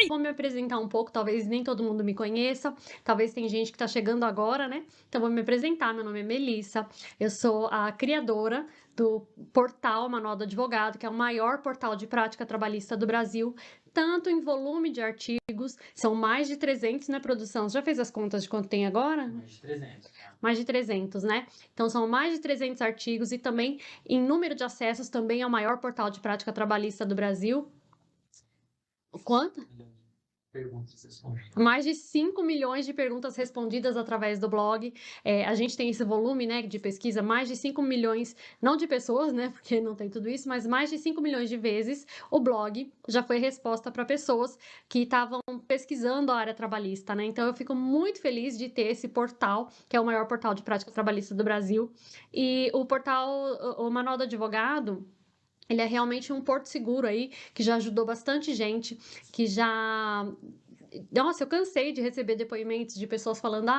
vou me apresentar um pouco, talvez nem todo mundo me conheça, talvez tem gente que está chegando agora, né? Então vou me apresentar, meu nome é Melissa, eu sou a criadora do portal Manual do Advogado, que é o maior portal de prática trabalhista do Brasil, tanto em volume de artigos, são mais de 300, né, produção? Você já fez as contas de quanto tem agora? Mais de 300, tá? Mais de 300, né? Então são mais de 300 artigos e também em número de acessos também é o maior portal de prática trabalhista do Brasil. Quanto? Perguntas respondidas. Mais de 5 milhões de perguntas respondidas através do blog. A gente tem esse volume, né, de pesquisa, mais de 5 milhões, não de pessoas, né, porque não tem tudo isso, mas mais de 5 milhões de vezes o blog já foi resposta para pessoas que estavam pesquisando a área trabalhista, né? Então eu fico muito feliz de ter esse portal, que é o maior portal de prática trabalhista do Brasil. E o portal, o Manual do Advogado, ele é realmente um porto seguro aí, que já ajudou bastante gente, que já... Nossa, eu cansei de receber depoimentos de pessoas falando,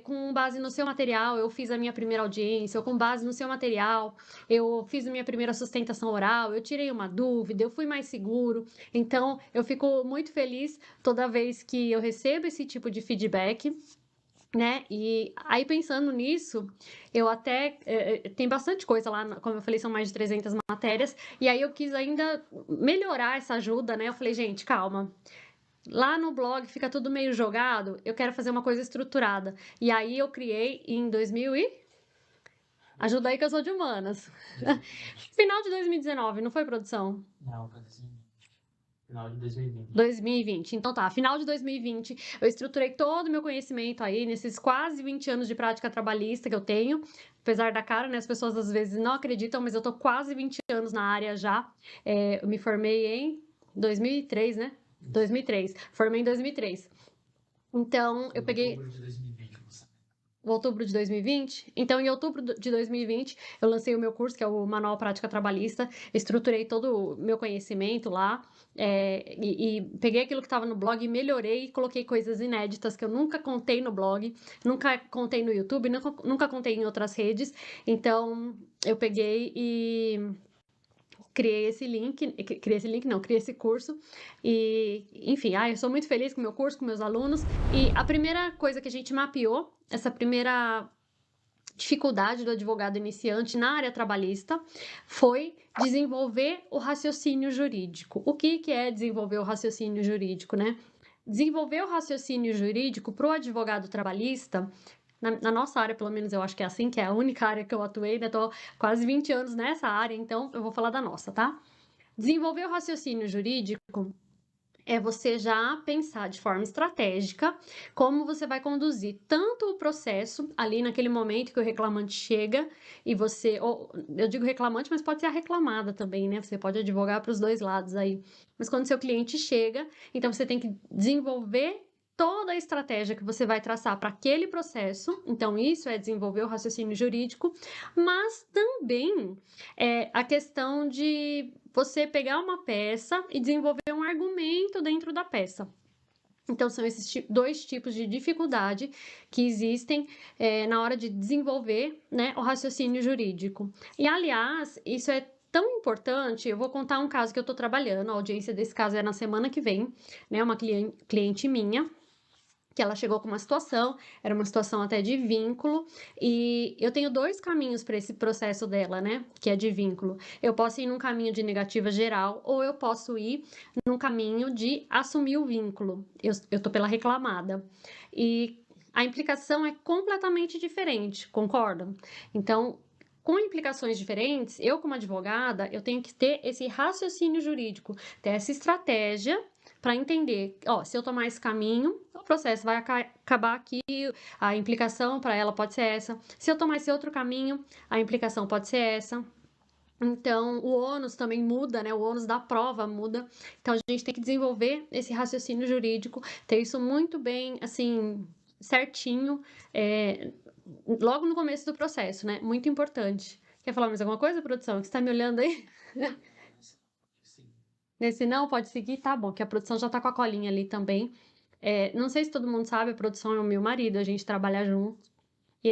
com base no seu material, eu fiz a minha primeira audiência, ou com base no seu material, eu fiz a minha primeira sustentação oral, eu tirei uma dúvida, eu fui mais seguro. Então, eu fico muito feliz toda vez que eu recebo esse tipo de feedback, né? E aí, pensando nisso, eu até... tem bastante coisa lá, como eu falei, são mais de 300 matérias, e aí eu quis ainda melhorar essa ajuda, né? Eu falei, gente, calma. Lá no blog fica tudo meio jogado, eu quero fazer uma coisa estruturada. E aí eu criei em 2000 e... Ajuda aí que eu sou de humanas. Final de 2019, não foi, produção? Não, foi assim, final de 2020. 2020. Então tá, final de 2020, eu estruturei todo o meu conhecimento aí nesses quase 20 anos de prática trabalhista que eu tenho. Apesar da cara, né? As pessoas às vezes não acreditam, mas eu tô quase 20 anos na área já. Eu me formei em 2003, né? 2003. Formei em 2003. Então, eu peguei... Outubro de 2020, você. Outubro de 2020. Então, em outubro de 2020, eu lancei o meu curso, que é o Manual Prática Trabalhista, estruturei todo o meu conhecimento lá, e peguei aquilo que estava no blog, melhorei e coloquei coisas inéditas que eu nunca contei no blog, nunca contei no YouTube, nunca contei em outras redes. Então, eu peguei e criei esse curso e, enfim, eu sou muito feliz com o meu curso, com meus alunos. E a primeira coisa que a gente mapeou, essa primeira dificuldade do advogado iniciante na área trabalhista, foi desenvolver o raciocínio jurídico. O que é desenvolver o raciocínio jurídico, né? Desenvolver o raciocínio jurídico para o advogado trabalhista, na nossa área, pelo menos eu acho que é assim, que é a única área que eu atuei, né? Tô quase 20 anos nessa área, então eu vou falar da nossa, tá? Desenvolver o raciocínio jurídico é você já pensar de forma estratégica como você vai conduzir tanto o processo ali naquele momento que o reclamante chega e você, ou, eu digo reclamante, mas pode ser a reclamada também, né? Você pode advogar para os dois lados aí. Mas quando seu cliente chega, então você tem que desenvolver toda a estratégia que você vai traçar para aquele processo. Então, isso é desenvolver o raciocínio jurídico, mas também a questão de você pegar uma peça e desenvolver um argumento dentro da peça. Então, são esses dois tipos de dificuldade que existem na hora de desenvolver, né, o raciocínio jurídico. E, aliás, isso é tão importante, eu vou contar um caso que eu estou trabalhando, a audiência desse caso é na semana que vem, né, uma cliente minha, que ela chegou com uma situação, era uma situação até de vínculo, e eu tenho dois caminhos para esse processo dela, né, que é de vínculo. Eu posso ir num caminho de negativa geral, ou eu posso ir num caminho de assumir o vínculo. Eu tô pela reclamada. E a implicação é completamente diferente, concordam? Então, com implicações diferentes, eu como advogada, eu tenho que ter esse raciocínio jurídico, ter essa estratégia para entender, se eu tomar esse caminho, o processo vai acabar aqui, a implicação para ela pode ser essa. Se eu tomar esse outro caminho, a implicação pode ser essa. Então, o ônus também muda, né? O ônus da prova muda. Então, a gente tem que desenvolver esse raciocínio jurídico, ter isso muito bem, assim, certinho, logo no começo do processo, né? Muito importante. Quer falar mais alguma coisa, produção? Que você está me olhando aí? Sim. Nesse não, pode seguir? Tá bom, que a produção já tá com a colinha ali também. Não sei se todo mundo sabe, a produção é o meu marido, a gente trabalha junto,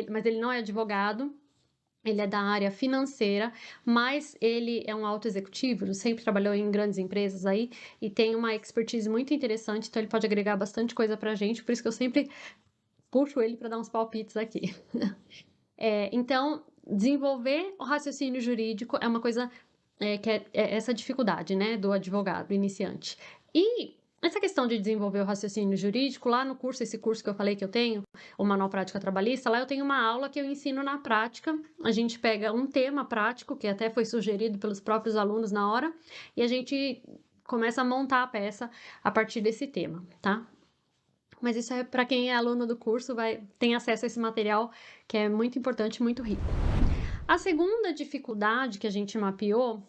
mas ele não é advogado. Ele é da área financeira, mas ele é um alto executivo, ele sempre trabalhou em grandes empresas aí e tem uma expertise muito interessante, então ele pode agregar bastante coisa pra gente, por isso que eu sempre puxo ele para dar uns palpites aqui. Então, desenvolver o raciocínio jurídico é uma coisa que é essa dificuldade, né, do advogado iniciante. E essa questão de desenvolver o raciocínio jurídico, lá no curso, esse curso que eu falei que eu tenho, o Manual Prática Trabalhista, lá eu tenho uma aula que eu ensino na prática. A gente pega um tema prático, que até foi sugerido pelos próprios alunos na hora, e a gente começa a montar a peça a partir desse tema, tá? Mas isso é para quem é aluno do curso, tem acesso a esse material que é muito importante e muito rico. A segunda dificuldade que a gente mapeou,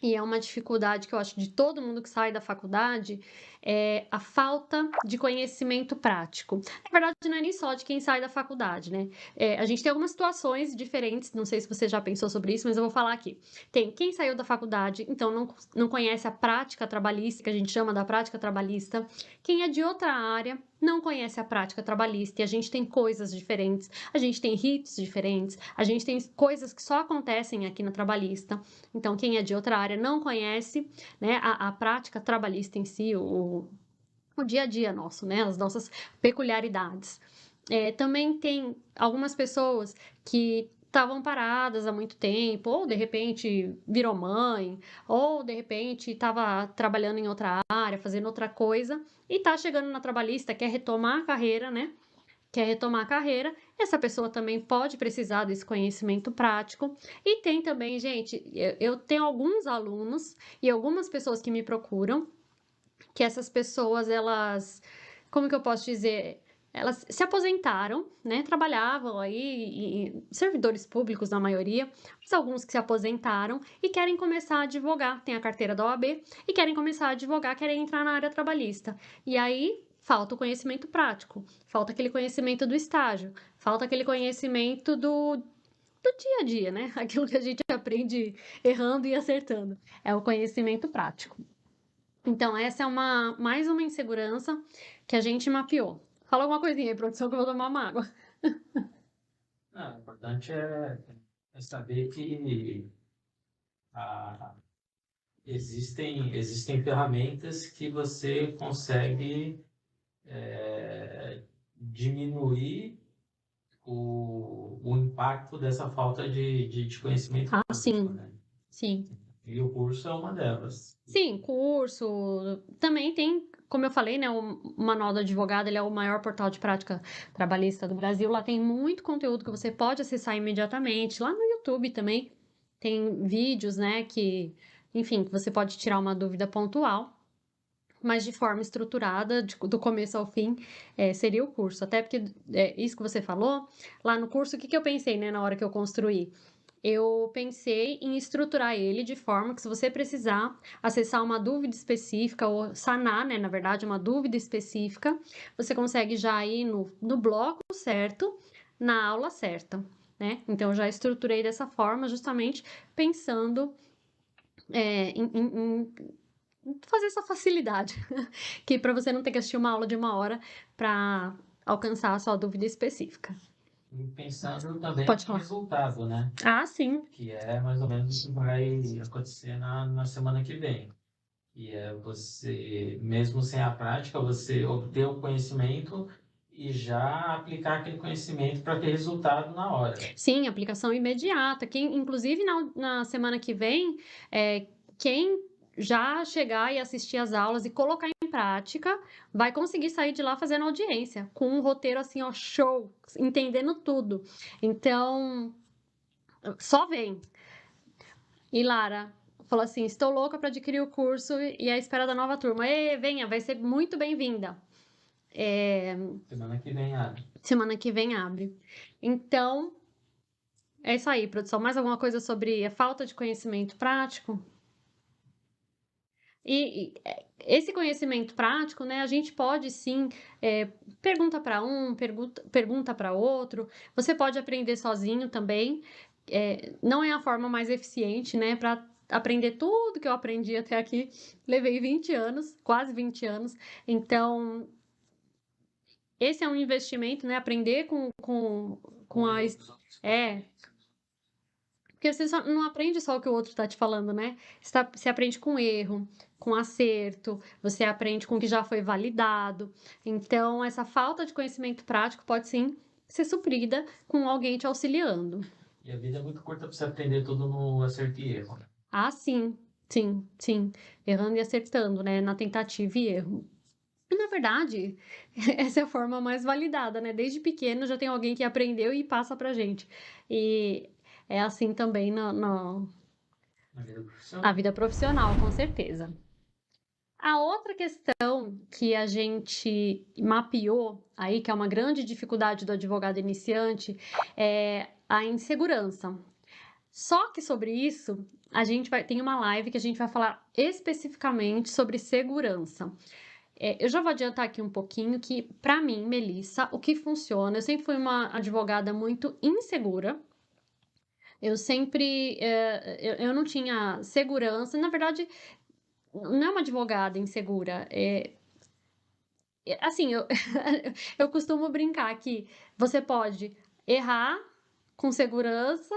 e é uma dificuldade que eu acho de todo mundo que sai da faculdade, é a falta de conhecimento prático. Na verdade, não é nem só de quem sai da faculdade, né? A gente tem algumas situações diferentes, não sei se você já pensou sobre isso, mas eu vou falar aqui. Tem quem saiu da faculdade, então não conhece a prática trabalhista, que a gente chama da prática trabalhista. Quem é de outra área não conhece a prática trabalhista, e a gente tem coisas diferentes, a gente tem ritos diferentes, a gente tem coisas que só acontecem aqui na trabalhista. Então, quem é de outra área não conhece, né, a prática trabalhista em si, o dia a dia nosso, né, as nossas peculiaridades. Também tem algumas pessoas que estavam paradas há muito tempo, ou de repente virou mãe, ou de repente estava trabalhando em outra área, fazendo outra coisa, e está chegando na trabalhista, quer retomar a carreira, né? Quer retomar a carreira, essa pessoa também pode precisar desse conhecimento prático. E tem também, gente, eu tenho alguns alunos e algumas pessoas que me procuram, que essas pessoas, elas, como que eu posso dizer? Elas se aposentaram, né? Trabalhavam aí, servidores públicos na maioria, mas alguns que se aposentaram e querem começar a advogar, tem a carteira da OAB e querem começar a advogar, querem entrar na área trabalhista. E aí falta o conhecimento prático, falta aquele conhecimento do estágio, falta aquele conhecimento do dia a dia, né? Aquilo que a gente aprende errando e acertando. É o conhecimento prático. Então, essa é mais uma insegurança que a gente mapeou. Fala alguma coisinha aí, produção, que eu vou tomar uma água. Não, o importante é saber que ah, existem ferramentas que você consegue diminuir o impacto dessa falta de conhecimento Ah, público, sim, né? sim. E o curso é uma delas. Sim, curso. Também tem, como eu falei, né? O Manual do Advogado, ele é o maior portal de prática trabalhista do Brasil. Lá tem muito conteúdo que você pode acessar imediatamente. Lá no YouTube também tem vídeos, né? Enfim, que você pode tirar uma dúvida pontual. Mas de forma estruturada, do começo ao fim, seria o curso. Até porque, isso que você falou, lá no curso, o que eu pensei, né, na hora que eu construí? Eu pensei em estruturar ele de forma que, se você precisar acessar uma dúvida específica, ou sanar, né, na verdade, uma dúvida específica, você consegue já ir no bloco certo, na aula certa, né? Então, eu já estruturei dessa forma, justamente pensando em fazer essa facilidade, que para você não ter que assistir uma aula de 1 hora para alcançar a sua dúvida específica. E pensando também Pode no falar. resultado, né? Ah, sim. Que é mais ou menos o que vai acontecer na semana que vem. E é você, mesmo sem a prática, você obter o conhecimento e já aplicar aquele conhecimento para ter resultado na hora. Sim, aplicação imediata. Inclusive, na semana que vem, quem já chegar e assistir as aulas e colocar em prática, vai conseguir sair de lá fazendo audiência, com um roteiro assim, ó, show, entendendo tudo. Então, só vem. E Lara falou assim: estou louca para adquirir o curso e à espera da nova turma. Venha, vai ser muito bem-vinda. Semana que vem abre. Semana que vem abre. Então, é isso aí, produção. Mais alguma coisa sobre a falta de conhecimento prático? Esse conhecimento prático, né, a gente pode sim, pergunta para um, pergunta para outro. Você pode aprender sozinho também. Não é a forma mais eficiente, né, para aprender tudo que eu aprendi até aqui. Levei 20 anos, quase 20 anos. Então, esse é um investimento, né, aprender com a... Os outros É, conhecimentos. Porque você só não aprende só o que o outro está te falando, né. Você aprende com erro, com acerto, você aprende com o que já foi validado. Então essa falta de conhecimento prático pode sim ser suprida com alguém te auxiliando. E a vida é muito curta para você aprender tudo no acerto e erro, né? Ah, sim. Sim, sim. Errando e acertando, né, na tentativa e erro. E na verdade, essa é a forma mais validada, né, desde pequeno já tem alguém que aprendeu e passa pra gente. E é assim também Na vida na profissional. vida profissional, com certeza. A outra questão que a gente mapeou aí, que é uma grande dificuldade do advogado iniciante, é a insegurança. Só que sobre isso, a gente tem uma live que a gente vai falar especificamente sobre segurança. Eu já vou adiantar aqui um pouquinho que, para mim, Melissa, o que funciona, eu sempre fui uma advogada muito insegura. Eu sempre, eu não tinha segurança. Na verdade, não é uma advogada insegura. Assim, eu costumo brincar que você pode errar com segurança,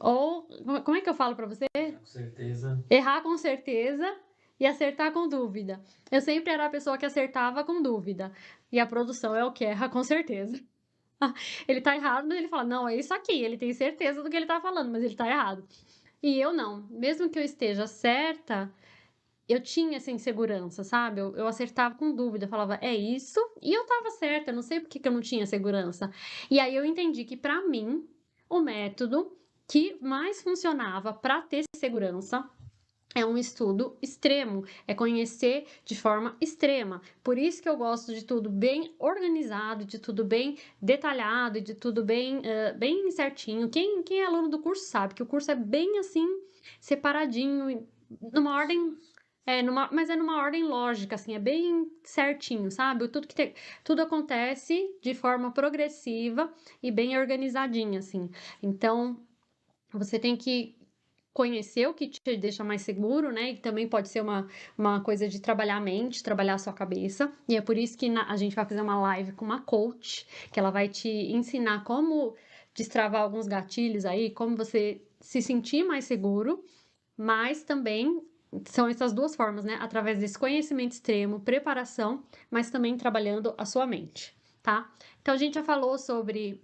ou como é que eu falo para você? Com certeza. Errar com certeza e acertar com dúvida. Eu sempre era a pessoa que acertava com dúvida. E a produção é o que erra com certeza. Ele tá errado, mas ele fala: "Não, é isso aqui". Ele tem certeza do que ele tá falando, mas ele tá errado. E eu não. Mesmo que eu esteja certa, eu tinha essa insegurança, sabe? Eu acertava com dúvida, eu falava: "É isso", e eu estava certa, eu não sei por que que eu não tinha segurança. E aí eu entendi que para mim, o método que mais funcionava para ter segurança é um estudo extremo, é conhecer de forma extrema. Por isso que eu gosto de tudo bem organizado, de tudo bem detalhado, de tudo bem, bem certinho. Quem é aluno do curso sabe que o curso é bem assim, separadinho, numa ordem. Mas é numa ordem lógica, assim, é bem certinho, sabe? Tudo acontece de forma progressiva e bem organizadinha, assim. Então, você tem que conhecer o que te deixa mais seguro, né, e também pode ser uma coisa de trabalhar a mente, trabalhar a sua cabeça, e é por isso que a gente vai fazer uma live com uma coach, que ela vai te ensinar como destravar alguns gatilhos aí, como você se sentir mais seguro, mas também são essas duas formas, né, através desse conhecimento extremo, preparação, mas também trabalhando a sua mente, tá? Então a gente já falou sobre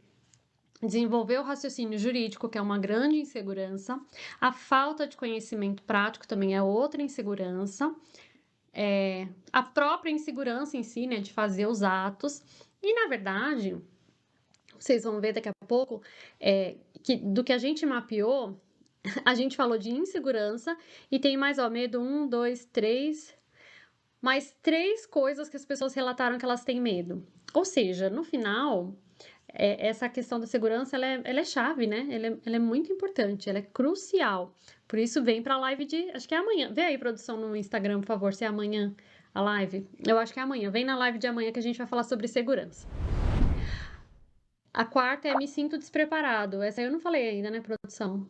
desenvolver o raciocínio jurídico, que é uma grande insegurança. A falta de conhecimento prático também é outra insegurança. A própria insegurança em si, né, de fazer os atos. E, na verdade, vocês vão ver daqui a pouco, que do que a gente mapeou, a gente falou de insegurança e tem mais, ó, medo, dois, três, mais três coisas que as pessoas relataram que elas têm medo. Ou seja, no final, essa questão da segurança ela é chave, né? Ela é muito importante, ela é crucial. Por isso, vem para a live de. Acho que é amanhã. Vê aí, produção, no Instagram, por favor, se é amanhã a live. Eu acho que é amanhã. Vem na live de amanhã que a gente vai falar sobre segurança. A quarta é me sinto despreparado. Essa eu não falei ainda, né, produção?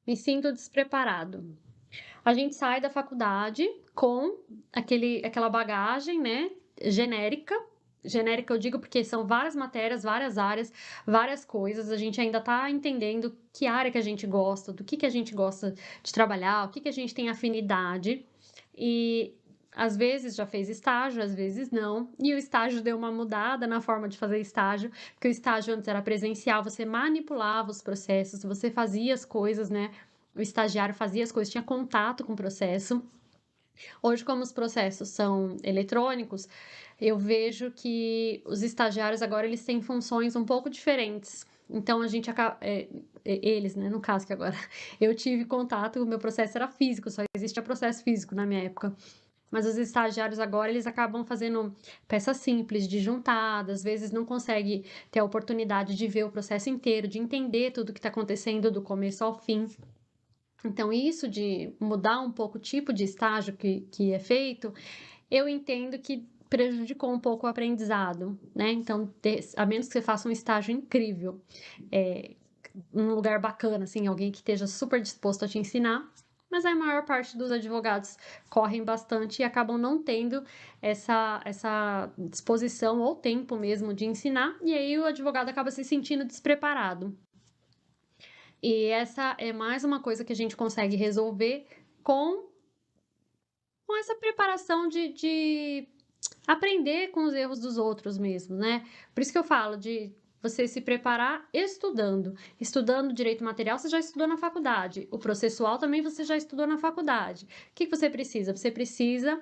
Me sinto despreparado. A gente sai da faculdade com aquela bagagem, né, genérica. Genérica eu digo porque são várias matérias, várias áreas, várias coisas. A gente ainda está entendendo que área que a gente gosta, do que a gente gosta de trabalhar, o que a gente tem afinidade. E às vezes já fez estágio, às vezes não. E o estágio deu uma mudada na forma de fazer estágio, porque o estágio antes era presencial, você manipulava os processos, você fazia as coisas, né? O estagiário fazia as coisas, tinha contato com o processo. Hoje, como os processos são eletrônicos, eu vejo que os estagiários agora eles têm funções um pouco diferentes. Então a gente acaba, eles, né, no caso que agora eu tive contato, o meu processo era físico, só existia processo físico na minha época. Mas os estagiários agora eles acabam fazendo peças simples de juntada, às vezes não consegue ter a oportunidade de ver o processo inteiro, de entender tudo que está acontecendo do começo ao fim. Então, isso de mudar um pouco o tipo de estágio que é feito, eu entendo que prejudicou um pouco o aprendizado, né? Então, a menos que você faça um estágio incrível, num lugar bacana, assim, alguém que esteja super disposto a te ensinar, mas a maior parte dos advogados correm bastante e acabam não tendo essa disposição ou tempo mesmo de ensinar, e aí o advogado acaba se sentindo despreparado. E essa é mais uma coisa que a gente consegue resolver com com essa preparação de aprender com os erros dos outros mesmo, né. Por isso que eu falo de você se preparar estudando. Estudando direito material, você já estudou na faculdade. O processual também você já estudou na faculdade. O que que você precisa? Você precisa,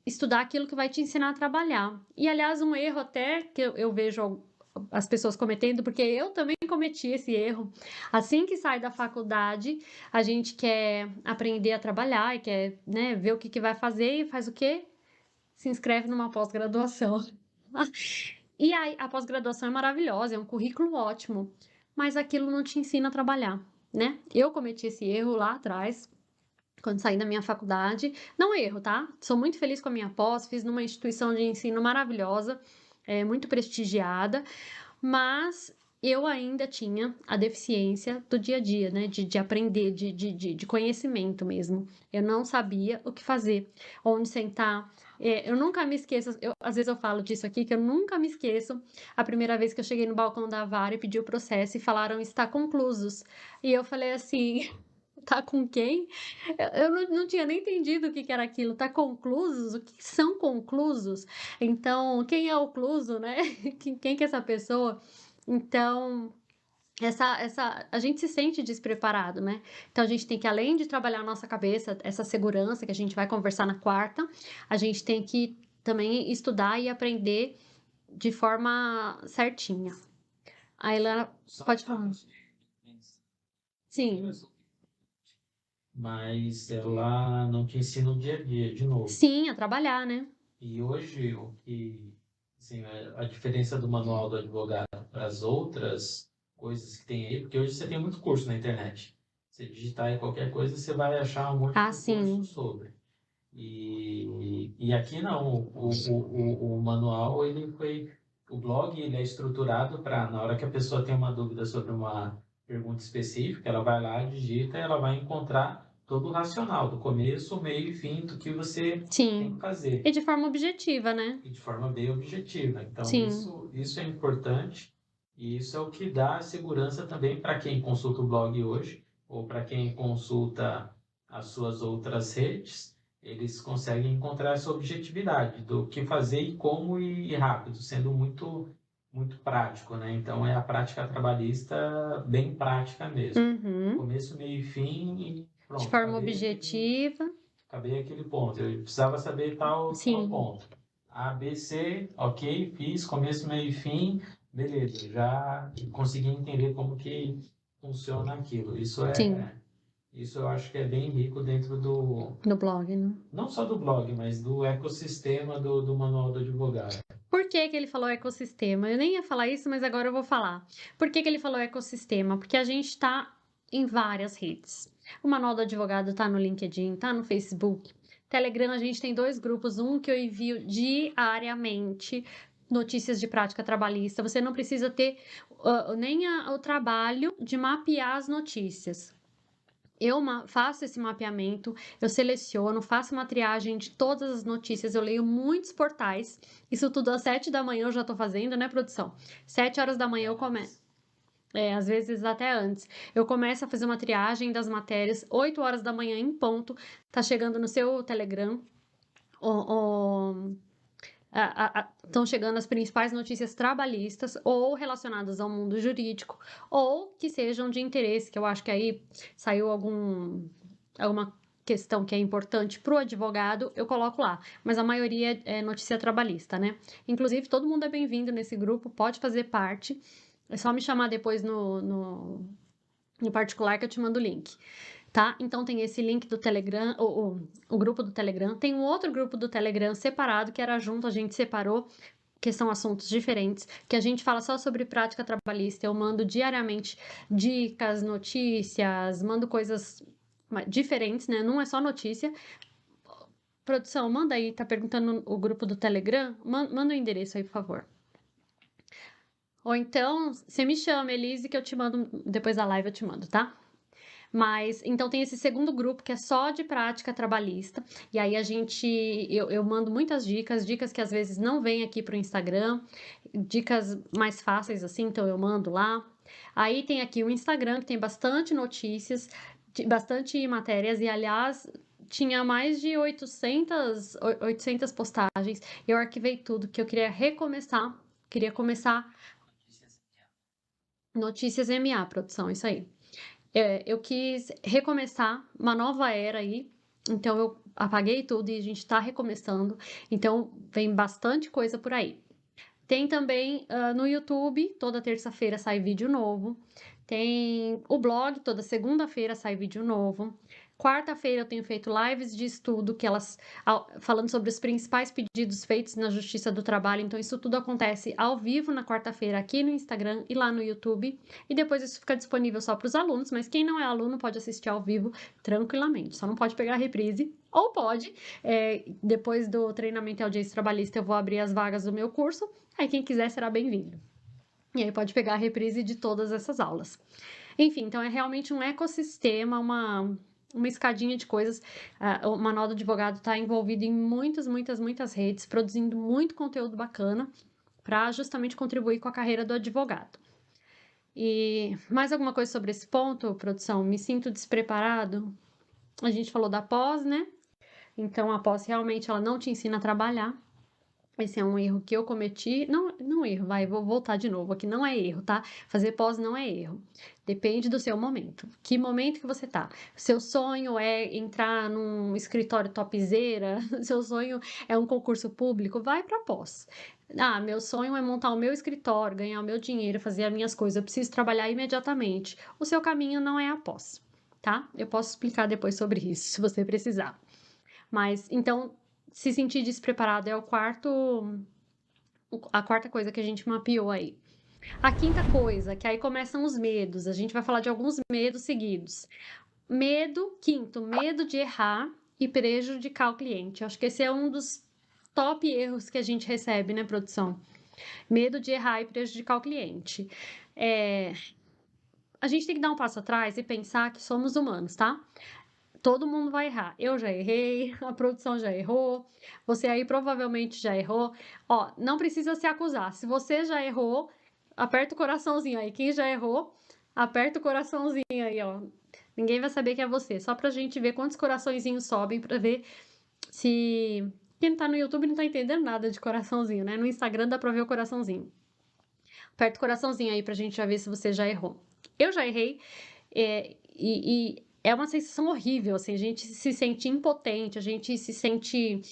estudar aquilo que vai te ensinar a trabalhar. E aliás, um erro até que eu vejo as pessoas cometendo, porque eu também cometi esse erro. Assim que sai da faculdade, a gente quer aprender a trabalhar e quer, né, ver o que que vai fazer e faz o quê? Se inscreve numa pós-graduação. E aí, a pós-graduação é maravilhosa, é um currículo ótimo, mas aquilo não te ensina a trabalhar, né? Eu cometi esse erro lá atrás, quando saí da minha faculdade. Não é erro, tá? Sou muito feliz com a minha pós, fiz numa instituição de ensino maravilhosa, muito prestigiada, mas eu ainda tinha a deficiência do dia a dia, né? De aprender, de conhecimento mesmo. Eu não sabia o que fazer, onde sentar. Eu nunca me esqueço, às vezes eu falo disso aqui, que eu nunca me esqueço a primeira vez que eu cheguei no balcão da vara e pedi o processo e falaram está conclusos. E eu falei assim, tá com quem? Eu não tinha nem entendido o que que era aquilo. Tá conclusos? O que são conclusos? Então, quem é o cluso, né? Quem que é essa pessoa? Então, a gente se sente despreparado, né? Então, a gente tem que, além de trabalhar a nossa cabeça, essa segurança que a gente vai conversar na quarta, a gente tem que também estudar e aprender de forma certinha. Aí ela pode falar. Sim, Mas ela não te ensina o dia a dia, de novo. sim, a trabalhar, né? E hoje, o que, assim, a diferença do manual do advogado para as outras coisas que tem aí, porque hoje você tem muito curso na internet. Você digitar aí qualquer coisa, você vai achar um monte Ah, de curso sim, sobre. E aqui não, o manual, o blog, ele é estruturado para, na hora que a pessoa tem uma dúvida sobre uma pergunta específica, ela vai lá, digita, e ela vai encontrar todo o racional, do começo, meio e fim, do que você tem que sim. E fazer, de forma objetiva, né? e de forma bem objetiva. Então, Sim, isso é importante, e isso é o que dá segurança também para quem consulta o blog hoje, ou para quem consulta as suas outras redes, eles conseguem encontrar essa objetividade do que fazer e como e rápido, sendo muito prático, né? Então, é a prática trabalhista bem prática mesmo. uhum. Começo, meio e fim, e De pronto, forma objetiva, acabei aquele ponto. Eu precisava saber tal sim, ponto. A, B, C, ok, fiz começo, meio e fim, beleza, já consegui entender como que funciona aquilo. sim, Isso eu acho que é bem rico dentro do, no blog, né? não só do blog, mas do ecossistema do Manual do Advogado. Por que que ele falou ecossistema? Eu nem ia falar isso, mas agora eu vou falar. Por que que ele falou ecossistema? Porque a gente está em várias redes. O Manual do Advogado está no LinkedIn, está no Facebook. Telegram, a gente tem dois grupos, um que eu envio diariamente notícias de prática trabalhista. Você não precisa ter nem o trabalho de mapear as notícias. Eu faço esse mapeamento, eu seleciono, faço uma triagem de todas as notícias, eu leio muitos portais. Isso tudo às 7 da manhã eu já tô fazendo, né, produção? 7 horas da manhã eu começo. Às vezes até antes. Eu começo a fazer uma triagem das matérias, 8 horas da manhã em ponto, tá chegando no seu Telegram. Estão chegando as principais notícias trabalhistas ou relacionadas ao mundo jurídico, ou que sejam de interesse, que eu acho que aí saiu alguma questão que é importante para o advogado, eu coloco lá. Mas a maioria é notícia trabalhista, né? Inclusive, todo mundo é bem-vindo nesse grupo, pode fazer parte. É só me chamar depois no particular que eu te mando o link. Tá? Então tem esse link do Telegram, o grupo do Telegram. Tem um outro grupo do Telegram separado, que era junto, a gente separou, que são assuntos diferentes, que a gente fala só sobre prática trabalhista. Eu mando diariamente dicas, notícias, mando coisas diferentes, né? Não é só notícia. Produção, manda aí, tá perguntando o grupo do Telegram? Manda o endereço aí, por favor. Ou então, você me chama, Elise, que eu te mando, depois da live eu te mando, tá? Mas, então tem esse segundo grupo que é só de prática trabalhista, e aí eu mando muitas dicas que às vezes não vêm aqui pro Instagram, dicas mais fáceis assim, então eu mando lá. Aí tem aqui o Instagram, que tem bastante notícias, bastante matérias, e aliás, tinha mais de 800 postagens. Eu arquivei tudo, que eu queria recomeçar, queria começar Notícias MA, produção, isso aí. Eu quis recomeçar uma nova era aí, então eu apaguei tudo e a gente tá recomeçando, então vem bastante coisa por aí. Tem também no YouTube, toda terça-feira sai vídeo novo. Tem o blog, toda segunda-feira sai vídeo novo. Quarta-feira eu tenho feito lives de estudo, falando sobre os principais pedidos feitos na Justiça do Trabalho. Então, isso tudo acontece ao vivo na quarta-feira aqui no Instagram e lá no YouTube. E depois isso fica disponível só para os alunos, mas quem não é aluno pode assistir ao vivo tranquilamente. Só não pode pegar a reprise, ou pode. Depois do treinamento em audiência trabalhista, eu vou abrir as vagas do meu curso. Aí quem quiser será bem-vindo. E aí pode pegar a reprise de todas essas aulas. Enfim, então é realmente um ecossistema, uma escadinha de coisas. O Manual do Advogado está envolvido em muitas redes, produzindo muito conteúdo bacana para justamente contribuir com a carreira do advogado. E mais alguma coisa sobre esse ponto, produção? Me sinto despreparado? A gente falou da pós, né? Então a pós realmente ela não te ensina a trabalhar. Esse é um erro que eu cometi. Não erro, vou voltar de novo aqui. Não é erro, tá? Fazer pós não é erro. Depende do seu momento. Que momento que você tá? Seu sonho é entrar num escritório topzera? Seu sonho é um concurso público? Vai pra pós. Ah, meu sonho é montar o meu escritório, ganhar o meu dinheiro, fazer as minhas coisas. Eu preciso trabalhar imediatamente. O seu caminho não é a pós, tá? Eu posso explicar depois sobre isso, se você precisar. Mas, então, se sentir despreparado é a quarta coisa que a gente mapeou aí. A quinta coisa, que aí começam os medos. A gente vai falar de alguns medos seguidos. Quinto, medo de errar e prejudicar o cliente. Eu acho que esse é um dos top erros que a gente recebe, né, produção? Medo de errar e prejudicar o cliente. A gente tem que dar um passo atrás e pensar que somos humanos, tá? Todo mundo vai errar. Eu já errei, a produção já errou, você aí provavelmente já errou. Ó, não precisa se acusar. Se você já errou, aperta o coraçãozinho aí. Quem já errou, aperta o coraçãozinho aí, ó. Ninguém vai saber que é você. Só pra gente ver quantos coraçõezinhos sobem pra ver se... Quem tá no YouTube não tá entendendo nada de coraçãozinho, né? No Instagram dá pra ver o coraçãozinho. Aperta o coraçãozinho aí pra gente já ver se você já errou. Eu já errei, e é uma sensação horrível, assim, a gente se sente impotente, a gente se sente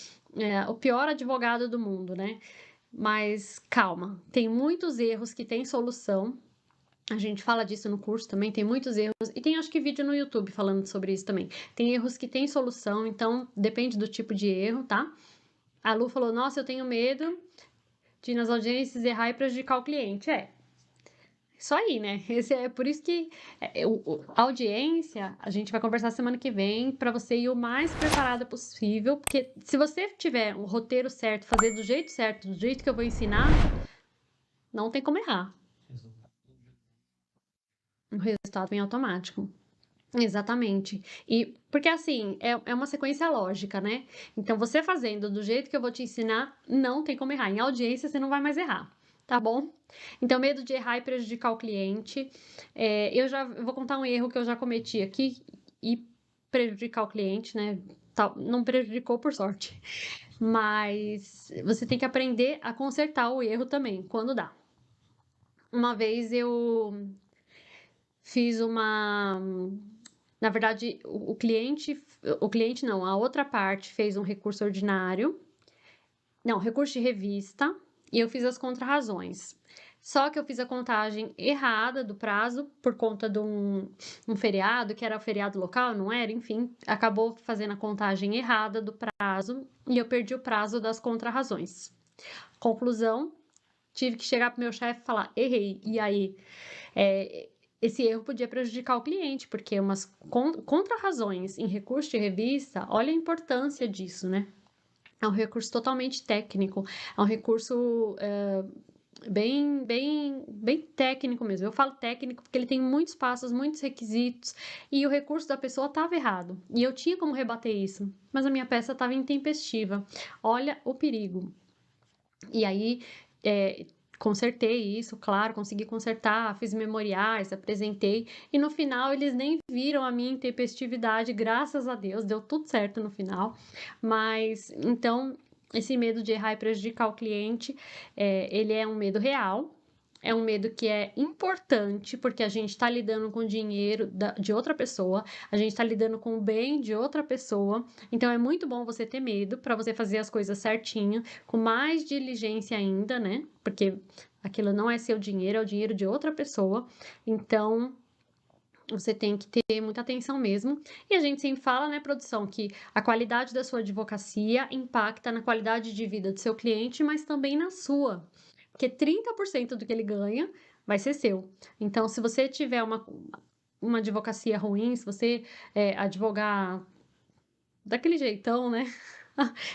o pior advogado do mundo, né? Mas calma, tem muitos erros que têm solução. A gente fala disso no curso também, tem muitos erros. E tem acho que vídeo no YouTube falando sobre isso também. Tem erros que têm solução, então depende do tipo de erro, tá? A Lu falou, nossa, eu tenho medo de ir nas audiências errar e prejudicar o cliente. Isso aí, né? Por isso que a audiência, a gente vai conversar semana que vem para você ir o mais preparada possível, porque se você tiver um roteiro certo, fazer do jeito certo, do jeito que eu vou ensinar, não tem como errar. O resultado vem automático. Exatamente. E porque assim, é uma sequência lógica, né? Então, você fazendo do jeito que eu vou te ensinar, não tem como errar. Em audiência, você não vai mais errar, tá bom? Então, medo de errar e prejudicar o cliente. Eu vou contar um erro que eu já cometi aqui e prejudicar o cliente, né? Não prejudicou por sorte. Mas você tem que aprender a consertar o erro também, quando dá. Uma vez eu fiz na verdade, o cliente não, a outra parte fez um recurso ordinário, não, recurso de revista, e eu fiz as contrarrazões. Só que eu fiz a contagem errada do prazo por conta de um feriado, que era o feriado local, não era? Enfim, acabou fazendo a contagem errada do prazo e eu perdi o prazo das contrarrazões. Conclusão, tive que chegar pro meu chefe e falar, errei. E aí, esse erro podia prejudicar o cliente, porque umas contrarrazões em recurso de revista, olha a importância disso, né? É um recurso totalmente técnico, é um recurso bem técnico mesmo. Eu falo técnico porque ele tem muitos passos, muitos requisitos, e o recurso da pessoa estava errado. E eu tinha como rebater isso, mas a minha peça estava intempestiva. Olha o perigo. E aí, consertei isso, claro, consegui consertar, fiz memoriais, apresentei, e no final eles nem viram a minha intempestividade, graças a Deus, deu tudo certo no final. Mas, então, esse medo de errar e prejudicar o cliente, ele é um medo real, é um medo que é importante, porque a gente está lidando com o dinheiro de outra pessoa, a gente está lidando com o bem de outra pessoa, então é muito bom você ter medo para você fazer as coisas certinho, com mais diligência ainda, né? Porque aquilo não é seu dinheiro, é o dinheiro de outra pessoa, então você tem que ter muita atenção mesmo. E a gente sempre fala, né, produção, que a qualidade da sua advocacia impacta na qualidade de vida do seu cliente, mas também na sua. Porque 30% do que ele ganha vai ser seu. Então, se você tiver uma advocacia ruim, se você advogar daquele jeitão, né?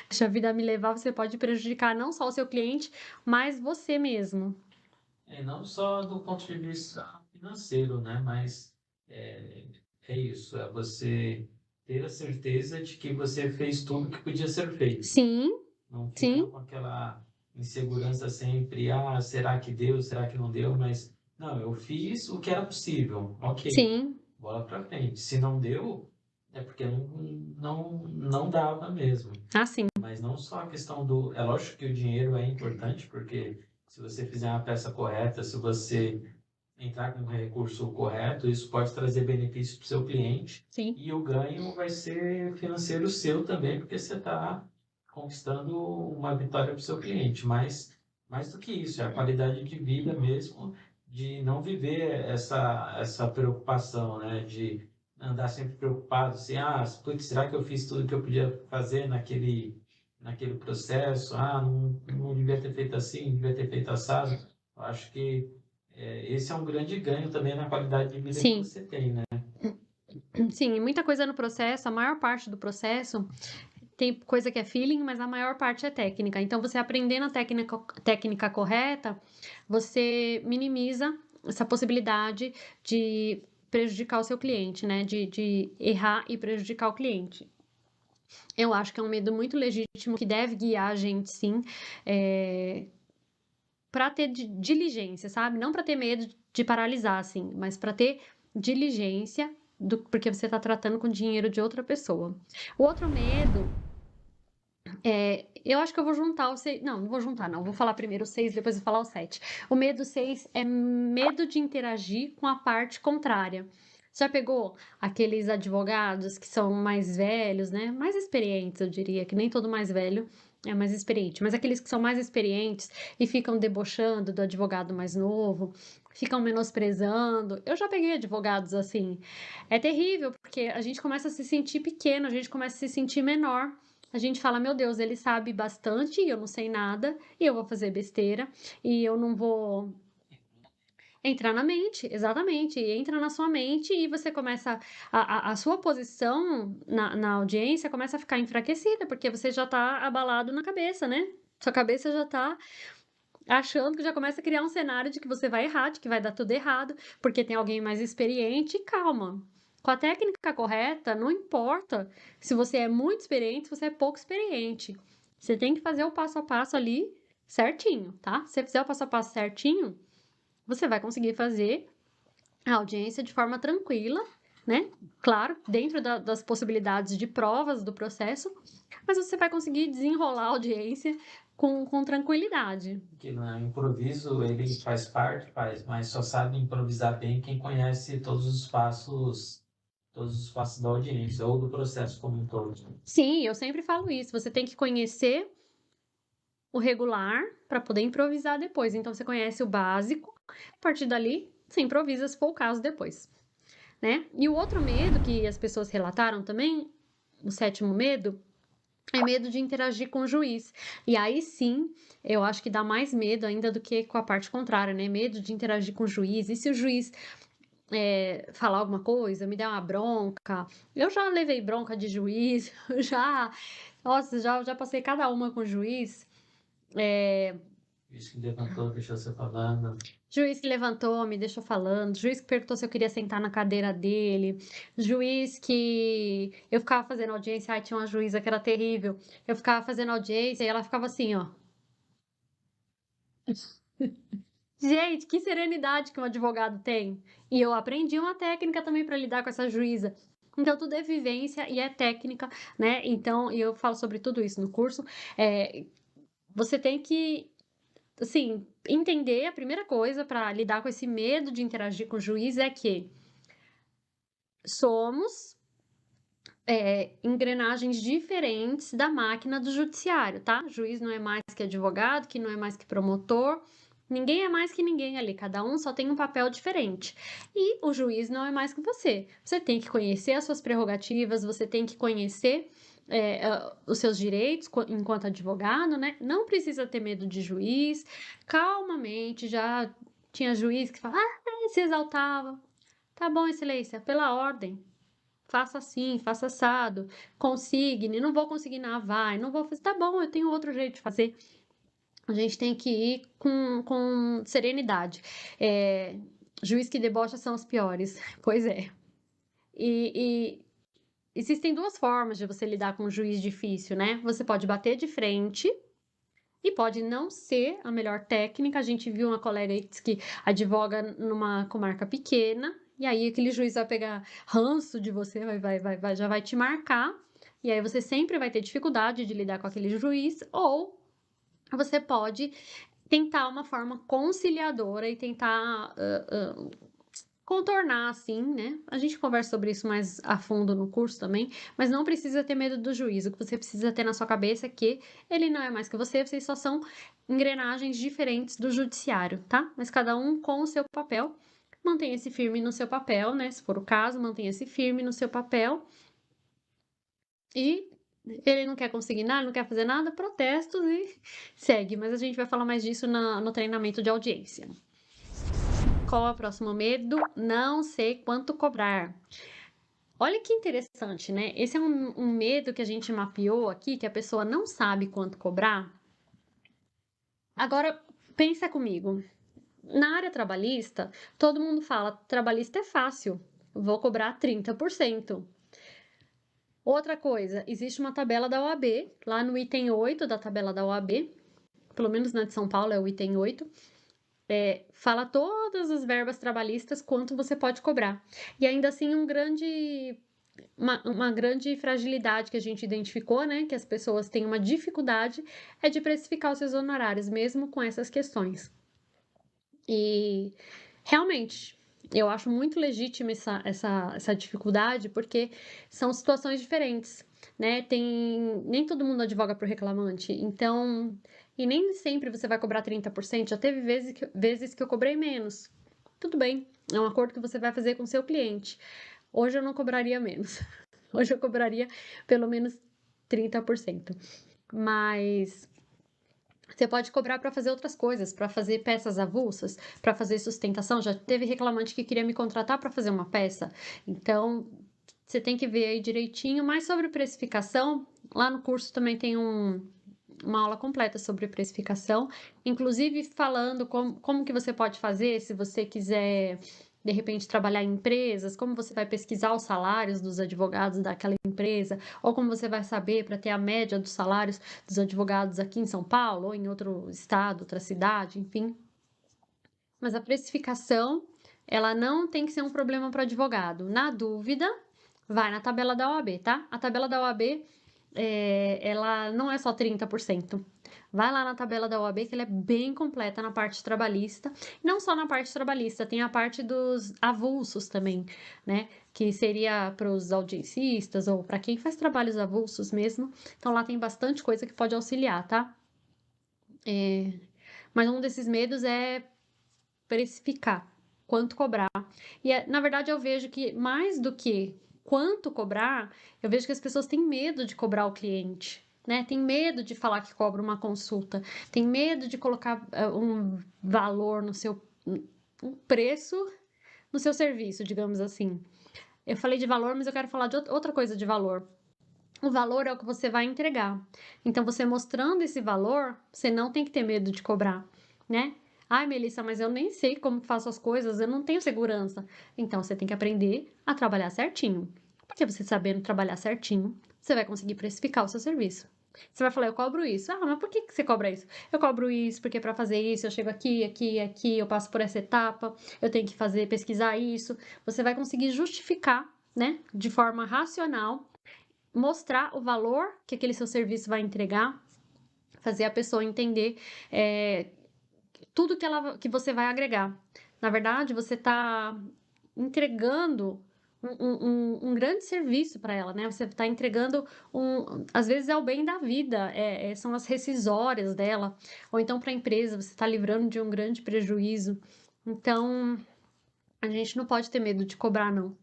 Deixa a vida me levar, você pode prejudicar não só o seu cliente, mas você mesmo. Não só do ponto de vista financeiro, né? Mas é, é isso, é você ter a certeza de que você fez tudo que podia ser feito. Sim, Não ficar sim, com aquela insegurança sempre, ah, será que deu, será que não deu? Mas, não, eu fiz o que era possível, ok, sim, bola pra frente. Se não deu, é porque não dava mesmo. assim, Mas não só a questão do... É lógico que o dinheiro é importante, porque se você fizer uma peça correta, se você entrar com o recurso correto, isso pode trazer benefício para o seu cliente sim, e o ganho vai ser financeiro seu também, porque você está conquistando uma vitória para o seu cliente. Mas mais do que isso, é a qualidade de vida mesmo, de não viver essa preocupação, né? De andar sempre preocupado, assim, ah, putz, será que eu fiz tudo que eu podia fazer naquele processo? Ah, não devia ter feito assim, não devia ter feito assado. Eu acho que esse é um grande ganho também na qualidade de vida que sim. você tem, né? Sim, e muita coisa no processo, a maior parte do processo tem coisa que é feeling, mas a maior parte é técnica. Então, você aprendendo a técnica correta, você minimiza essa possibilidade de prejudicar o seu cliente, né? De errar e prejudicar o cliente. Eu acho que é um medo muito legítimo que deve guiar a gente, sim, para ter diligência, sabe? Não para ter medo de paralisar, assim, mas para ter diligência, porque você está tratando com dinheiro de outra pessoa. O outro medo eu acho que eu vou juntar os seis. Não, não vou juntar, não. Vou falar primeiro os seis, depois vou falar os sete. O medo seis é medo de interagir com a parte contrária. Já pegou aqueles advogados que são mais velhos, né? Mais experientes, eu diria, que nem todo mais velho é mais experiente, mas aqueles que são mais experientes e ficam debochando do advogado mais novo, ficam menosprezando. Eu já peguei advogados assim. É terrível, porque a gente começa a se sentir pequeno, a gente começa a se sentir menor. A gente fala, meu Deus, ele sabe bastante e eu não sei nada, e eu vou fazer besteira, e eu não vou entrar na mente, exatamente, entra na sua mente e você começa, a sua posição na audiência começa a ficar enfraquecida, porque você já tá abalado na cabeça, né? Sua cabeça já tá achando que já começa a criar um cenário de que você vai errar, de que vai dar tudo errado, porque tem alguém mais experiente, e calma. Com a técnica correta, não importa se você é muito experiente, se você é pouco experiente. Você tem que fazer o passo a passo ali certinho, tá? Se você fizer o passo a passo certinho, você vai conseguir fazer a audiência de forma tranquila, né? Claro, dentro das possibilidades de provas do processo, mas você vai conseguir desenrolar a audiência com tranquilidade. Que no improviso ele faz parte, faz, mas só sabe improvisar bem quem conhece todos os passos da audiência ou do processo como um todo. Sim, eu sempre falo isso. Você tem que conhecer o regular para poder improvisar depois. Então, você conhece o básico, a partir dali, você improvisa se for o caso depois, né? E o outro medo que as pessoas relataram também, o sétimo medo, é medo de interagir com o juiz. E aí sim, eu acho que dá mais medo ainda do que com a parte contrária, né? Medo de interagir com o juiz. E se o juiz falar alguma coisa, me der uma bronca? Eu já levei bronca de juiz, já. Nossa, já passei cada uma com o juiz. Isso que levantou, deixou você falando. Juiz que levantou, me deixou falando, juiz que perguntou se eu queria sentar na cadeira dele, juiz que eu ficava fazendo audiência, ai, tinha uma juíza que era terrível. Eu ficava fazendo audiência e ela ficava assim, ó. Gente, que serenidade que um advogado tem. E eu aprendi uma técnica também para lidar com essa juíza. Então tudo é vivência e é técnica, né, então e eu falo sobre tudo isso no curso. Você tem que, assim, entender a primeira coisa para lidar com esse medo de interagir com o juiz é que somos, engrenagens diferentes da máquina do judiciário, tá. Juiz não é mais que advogado, que não é mais que promotor, ninguém é mais que ninguém ali, cada um só tem um papel diferente. E o juiz não é mais que você. Você tem que conhecer as suas prerrogativas, você tem que conhecer, os seus direitos enquanto advogado, né. Não precisa ter medo de juiz, calmamente, já tinha juiz que falava: "Ah", se exaltava. "Tá bom, excelência, pela ordem. Faça assim, faça assado, consigne, não vou consignar, vai, não vou fazer, tá bom, eu tenho outro jeito de fazer." A gente tem que ir com serenidade. Juiz que debocha são os piores. Pois é. E existem duas formas de você lidar com um juiz difícil, né? Você pode bater de frente e pode não ser a melhor técnica. A gente viu uma colega aí que diz que advoga numa comarca pequena, e aí aquele juiz vai pegar ranço de você, já vai te marcar, e aí você sempre vai ter dificuldade de lidar com aquele juiz, ou você pode tentar uma forma conciliadora e tentar contornar, assim, né? A gente conversa sobre isso mais a fundo no curso também, mas não precisa ter medo do juiz. O que você precisa ter na sua cabeça é que ele não é mais que você, vocês só são engrenagens diferentes do judiciário, tá? Mas cada um com o seu papel. Mantenha-se firme no seu papel, né? Se for o caso, mantenha-se firme no seu papel. E ele não quer conseguir nada, não quer fazer nada, protestos e segue. Mas a gente vai falar mais disso no treinamento de audiência. Qual é o próximo medo? Não sei quanto cobrar. Olha que interessante, né? Esse é um medo que a gente mapeou aqui, que a pessoa não sabe quanto cobrar. Agora, pensa comigo. Na área trabalhista, todo mundo fala, trabalhista é fácil, vou cobrar 30%. Outra coisa, existe uma tabela da OAB, lá no item 8 da tabela da OAB, pelo menos na de São Paulo é o item 8, fala todas as verbas trabalhistas, quanto você pode cobrar. E ainda assim, uma grande fragilidade que a gente identificou, né, que as pessoas têm uma dificuldade, é de precificar os seus honorários, mesmo com essas questões. E realmente, eu acho muito legítima essa dificuldade, porque são situações diferentes, né? Nem todo mundo advoga pro reclamante, então, e nem sempre você vai cobrar 30%. Já teve vezes que eu cobrei menos. Tudo bem, é um acordo que você vai fazer com seu cliente. Hoje eu não cobraria menos. Hoje eu cobraria pelo menos 30%. Mas você pode cobrar para fazer outras coisas, para fazer peças avulsas, para fazer sustentação. Já teve reclamante que queria me contratar para fazer uma peça. Então, você tem que ver aí direitinho. Mas sobre precificação, lá no curso também tem uma aula completa sobre precificação, inclusive falando como que você pode fazer se você quiser, de repente, trabalhar em empresas, como você vai pesquisar os salários dos advogados daquela empresa, ou como você vai saber para ter a média dos salários dos advogados aqui em São Paulo, ou em outro estado, outra cidade, enfim. Mas a precificação, ela não tem que ser um problema para o advogado. Na dúvida, vai na tabela da OAB, tá? A tabela da OAB, ela não é só 30%. Vai lá na tabela da OAB, que ela é bem completa na parte trabalhista. Não só na parte trabalhista, tem a parte dos avulsos também, né? Que seria para os audiencistas ou para quem faz trabalhos avulsos mesmo. Então lá tem bastante coisa que pode auxiliar, tá? Mas um desses medos é precificar, quanto cobrar. E na verdade eu vejo que mais do que quanto cobrar, eu vejo que as pessoas têm medo de cobrar o cliente, né? Tem medo de falar que cobra uma consulta, tem medo de colocar um valor no seu, um preço no seu serviço, digamos assim. Eu falei de valor, mas eu quero falar de outra coisa de valor. O valor é o que você vai entregar. Então, você mostrando esse valor, você não tem que ter medo de cobrar, né? Ai, Melissa, mas eu nem sei como faço as coisas, eu não tenho segurança. Então, você tem que aprender a trabalhar certinho. Porque você sabendo trabalhar certinho, você vai conseguir precificar o seu serviço. Você vai falar: "Eu cobro isso". "Ah, mas por que que você cobra isso?". "Eu cobro isso, porque para fazer isso eu chego aqui, aqui, aqui, eu passo por essa etapa, eu tenho que fazer pesquisar isso". Você vai conseguir justificar, né, de forma racional, mostrar o valor que aquele seu serviço vai entregar, fazer a pessoa entender, eh, tudo que você vai agregar. Na verdade, você está entregando um grande serviço para ela, né, você está entregando às vezes é o bem da vida, são as rescisórias dela, ou então para a empresa, você está livrando de um grande prejuízo. Então, a gente não pode ter medo de cobrar não.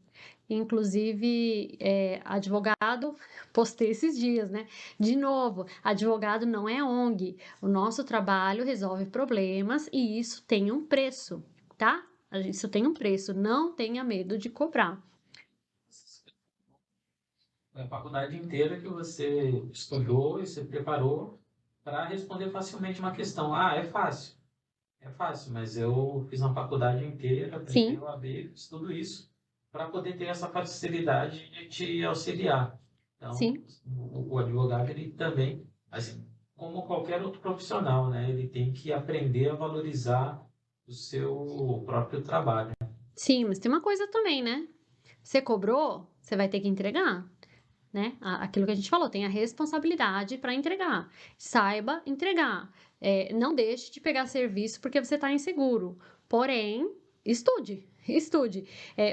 Inclusive, advogado, postei esses dias, né. De novo, advogado não é ONG, o nosso trabalho resolve problemas e isso tem um preço, tá. Isso tem um preço, não tenha medo de cobrar. É a faculdade inteira que você estudou e se preparou para responder facilmente uma questão. Ah, é fácil, mas eu fiz uma faculdade inteira, prestei Sim, o AB, fiz tudo isso para poder ter essa facilidade de te auxiliar. Então, sim, o advogado, ele também, assim, como qualquer outro profissional, né, ele tem que aprender a valorizar o seu próprio trabalho. sim, mas tem uma coisa também, né, você cobrou, você vai ter que entregar, né, aquilo que a gente falou, tem a responsabilidade para entregar, saiba entregar, não deixe de pegar serviço porque você está inseguro, porém, estude, estude.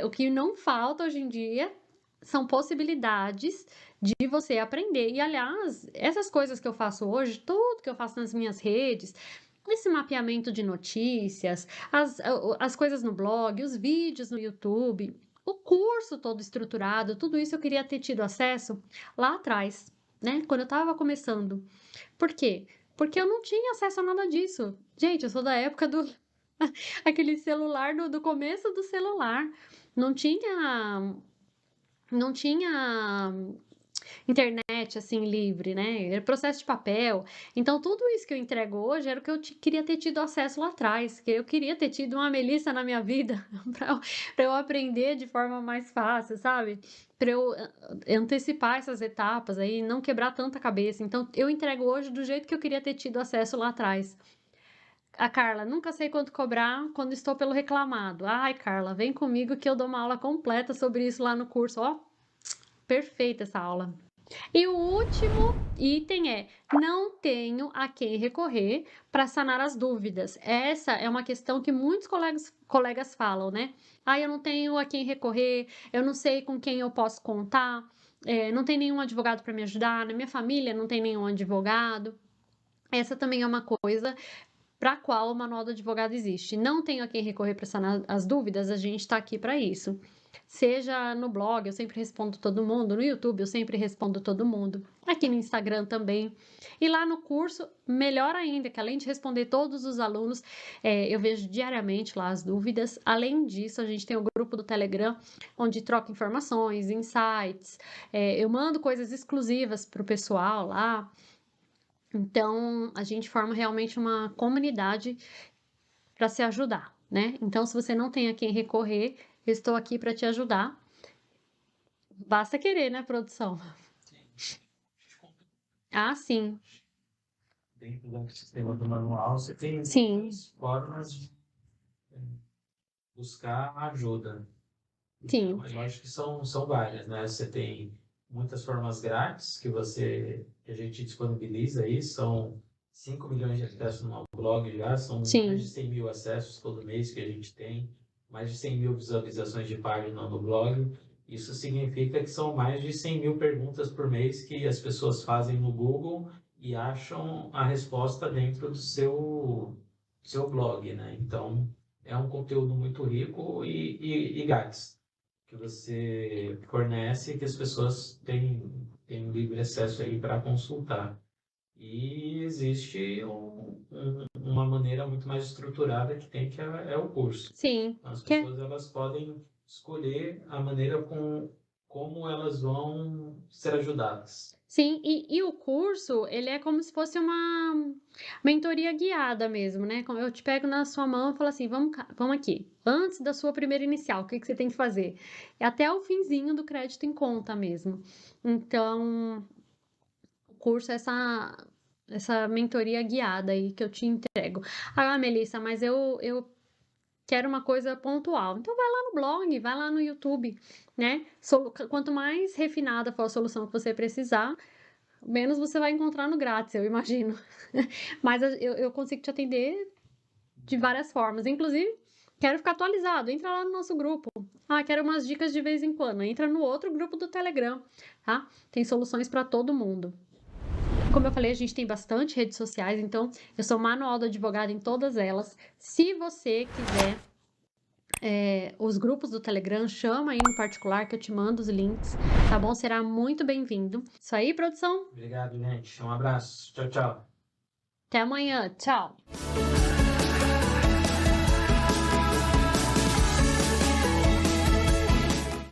O que não falta hoje em dia são possibilidades de você aprender e aliás, essas coisas que eu faço hoje, tudo que eu faço nas minhas redes, esse mapeamento de notícias, as coisas no blog, os vídeos no YouTube, o curso todo estruturado, tudo isso eu queria ter tido acesso lá atrás, né, quando eu estava começando. Por quê? Porque eu não tinha acesso a nada disso. Gente, eu sou da época do aquele celular do começo do celular. Não tinha não tinha internet, assim, livre, né, era processo de papel. Então tudo isso que eu entrego hoje era o que eu queria ter tido acesso lá atrás, que eu queria ter tido uma Melissa na minha vida para eu aprender de forma mais fácil, sabe? Para eu antecipar essas etapas aí, não quebrar tanta cabeça. Então eu entrego hoje do jeito que eu queria ter tido acesso lá atrás. A Carla, nunca sei quanto cobrar quando estou pelo reclamado. Ai, Carla, vem comigo que eu dou uma aula completa sobre isso lá no curso. Ó, perfeita essa aula. E o último item é: não tenho a quem recorrer para sanar as dúvidas. Essa é uma questão que muitos colegas falam, né? Ah, eu não tenho a quem recorrer, eu não sei com quem eu posso contar, não tem nenhum advogado para me ajudar, na minha família não tem nenhum advogado. Essa também é uma coisa para a qual o Manual do Advogado existe. Não tenho a quem recorrer para sanar as dúvidas, a gente está aqui para isso. Seja no blog, eu sempre respondo todo mundo, no YouTube eu sempre respondo todo mundo, aqui no Instagram também. E lá no curso, melhor ainda, que além de responder todos os alunos, eu vejo diariamente lá as dúvidas. Além disso, a gente tem o grupo do Telegram, onde troca informações, insights, eu mando coisas exclusivas para o pessoal lá. Então, a gente forma realmente uma comunidade para se ajudar, né? Então, se você não tem a quem recorrer, eu estou aqui para te ajudar. Basta querer, né, produção? Sim. Ah, sim, Dentro do sistema do manual, você tem sim, muitas formas de buscar ajuda. Então, sim, é lógico que são várias, né? Você tem muitas formas grátis que a gente disponibiliza aí, são 5 milhões de acessos no blog já, são mais de sim, 100 mil acessos todo mês que a gente tem, mais de 100 mil visualizações de página no blog. Isso significa que são mais de 100 mil perguntas por mês que as pessoas fazem no Google e acham a resposta dentro do seu blog, né? Então, é um conteúdo muito rico e grátis que você fornece que as pessoas têm livre acesso aí para consultar. E existe uma maneira muito mais estruturada que tem, que é o curso. sim. Então, as Que pessoas elas podem escolher a maneira como elas vão ser ajudadas. sim, e o curso, ele é como se fosse uma mentoria guiada mesmo, né? Eu te pego na sua mão e falo assim: vamos aqui. Antes da sua primeira inicial, o que que você tem que fazer? É até o finzinho do crédito em conta mesmo. Então, curso, essa mentoria guiada aí que eu te entrego. Ah, Melissa, mas eu quero uma coisa pontual. Então vai lá no blog, vai lá no YouTube, né? Quanto mais refinada for a solução que você precisar, menos você vai encontrar no grátis, eu imagino. Mas eu consigo te atender de várias formas. Inclusive, quero ficar atualizado. Entra lá no nosso grupo. Ah, quero umas dicas de vez em quando. Entra no outro grupo do Telegram, tá? Tem soluções para todo mundo. Como eu falei, a gente tem bastante redes sociais, então eu sou manual do advogado em todas elas. Se você quiser os grupos do Telegram, chama aí no particular que eu te mando os links, tá bom? Será muito bem-vindo. Isso aí, produção. Obrigado, gente. Um abraço. Tchau, tchau. Até amanhã. Tchau.